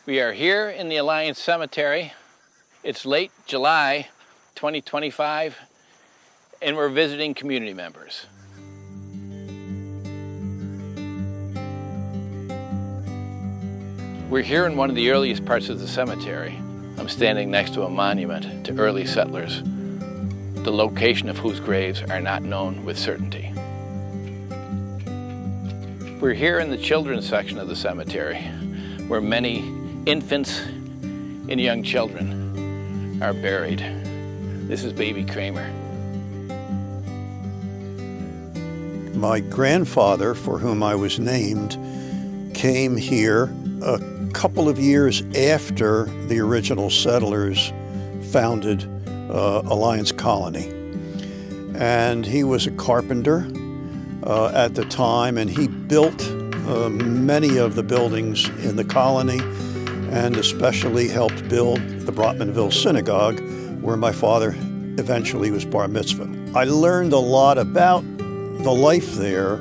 We are here in the Alliance Cemetery. It's late July 2025, and we're visiting community members. We're here in one of the earliest parts of the cemetery. I'm standing next to a monument to early settlers, the location of whose graves are not known with certainty. We're here in the children's section of the cemetery, where many infants and young children are buried. This is baby Kramer. My grandfather, for whom I was named, came here a couple of years after the original settlers founded Alliance Colony. And he was a carpenter at the time, and he built many of the buildings in the colony, and especially helped build the Brotmanville Synagogue, where my father eventually was bar mitzvah. I learned a lot about the life there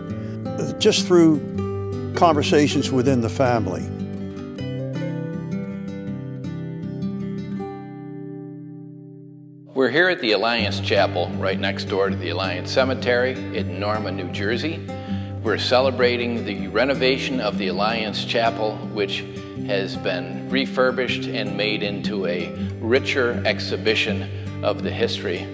just through conversations within the family. We're here at the Alliance Chapel, right next door to the Alliance Cemetery in Norma, New Jersey. We're celebrating the renovation of the Alliance Chapel, which has been refurbished and made into a richer exhibition of the history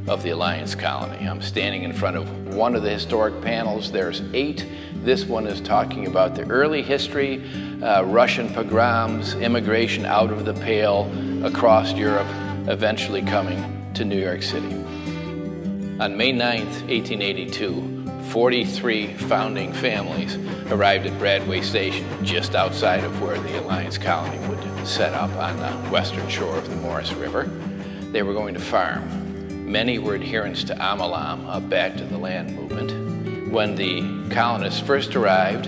of the Alliance Colony. I'm standing in front of one of the historic panels. There's 8. This one is talking about the early history, Russian pogroms, immigration out of the Pale across Europe, eventually coming to New York City. On May 9th, 1882, 43 founding families arrived at Bradway Station, just outside of where the Alliance Colony would set up on the western shore of the Morris River. They were going to farm. Many were adherents to Amalam, a back to the land movement. When the colonists first arrived,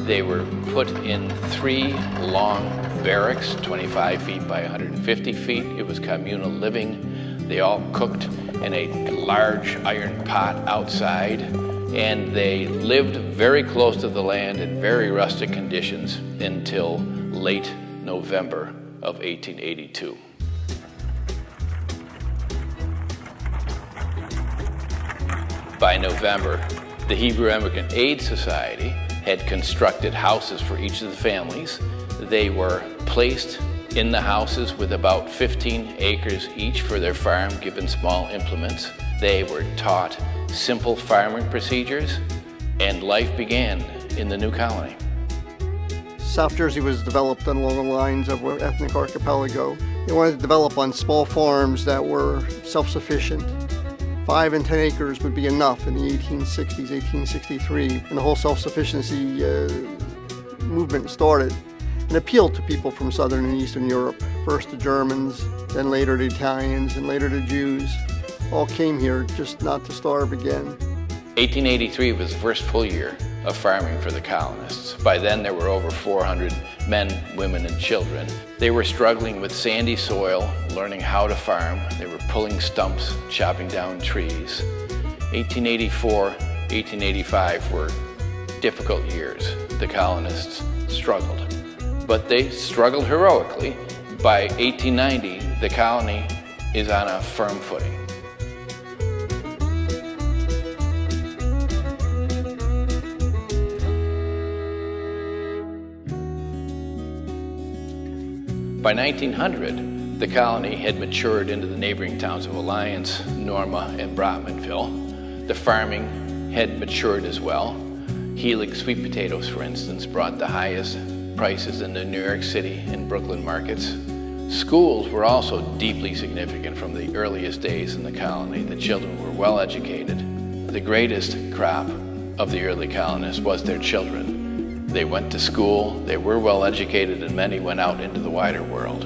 they were put in 3 long barracks, 25 feet by 150 feet. It was communal living. They all cooked in a large iron pot outside, and they lived very close to the land in very rustic conditions until late November of 1882. By November, the Hebrew Immigrant Aid Society had constructed houses for each of the families. They were placed in the houses with about 15 acres each for their farm, given small implements. They were taught simple farming procedures, and life began in the new colony. South Jersey was developed along the lines of an ethnic archipelago. They wanted to develop on small farms that were self-sufficient. 5 and 10 acres would be enough in the 1860s, 1863, and the whole self-sufficiency movement started and appealed to people from Southern and Eastern Europe. First the Germans, then later the Italians, and later the Jews. All came here just not to starve again. 1883 was the first full year of farming for the colonists. By then there were over 400 men, women, and children. They were struggling with sandy soil, learning how to farm. They were pulling stumps, chopping down trees. 1884, 1885 were difficult years. The colonists struggled. But they struggled heroically. By 1890, the colony is on a firm footing. By 1900, the colony had matured into the neighboring towns of Alliance, Norma, and Brotmanville. The farming had matured as well. Healing sweet potatoes, for instance, brought the highest prices in the New York City and Brooklyn markets. Schools were also deeply significant from the earliest days in the colony. The children were well educated. The greatest crop of the early colonists was their children. They went to school, they were well educated, and many went out into the wider world.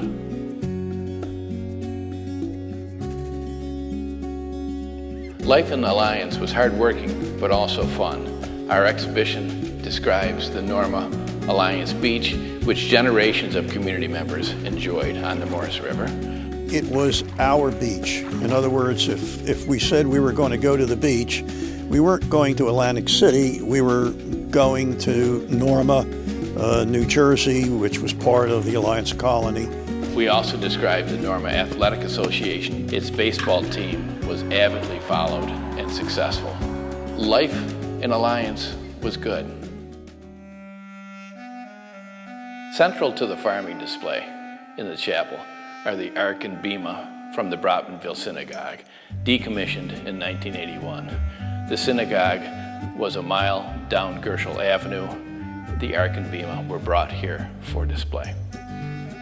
Life in Alliance was hardworking, but also fun. Our exhibition describes the Norma Alliance Beach, which generations of community members enjoyed on the Morris River. It was our beach. In other words, if we said we were going to go to the beach, we weren't going to Atlantic City, we were going to Norma New Jersey, which was part of the Alliance Colony. We also described the Norma Athletic Association. Its baseball team was avidly followed and successful. Life in Alliance was good. Central to the farming display in the chapel are the Ark and Bema from the Broughtonville Synagogue, decommissioned in 1981. The synagogue was a mile down Gershel Avenue. The Ark and Bema were brought here for display.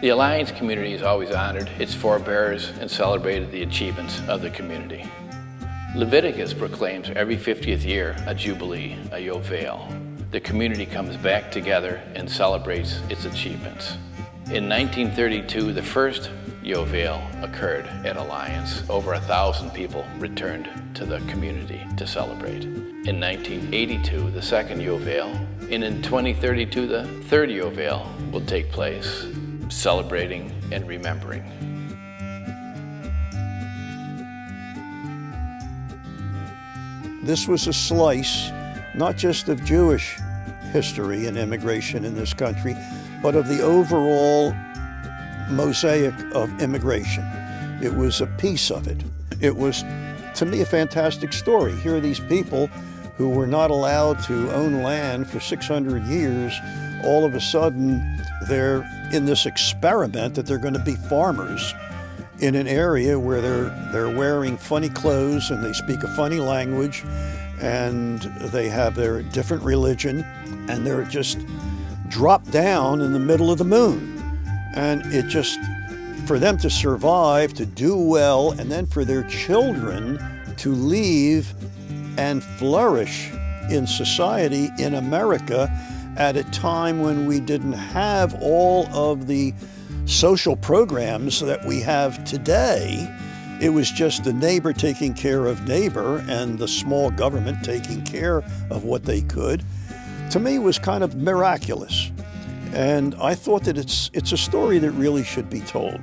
The Alliance community has always honored its forebears and celebrated the achievements of the community. Leviticus proclaims every 50th year a jubilee, a yovel. The community comes back together and celebrates its achievements. In 1932, the first yovel occurred at Alliance. Over 1,000 people returned to the community to celebrate. In 1982, the second yovel, and in 2032, the third yovel will take place, celebrating and remembering. This was a slice, not just of Jewish history and immigration in this country, but of the overall mosaic of immigration. It was a piece of it. It was, to me, a fantastic story. Here are these people who were not allowed to own land for 600 years. All of a sudden, they're in this experiment that they're going to be farmers in an area where they're wearing funny clothes and they speak a funny language and they have their different religion, and they're just dropped down in the middle of the moon. And it just, for them to survive, to do well, and then for their children to leave and flourish in society in America at a time when we didn't have all of the social programs that we have today. It was just the neighbor taking care of neighbor and the small government taking care of what they could. To me, it was kind of miraculous. And I thought that it's a story that really should be told.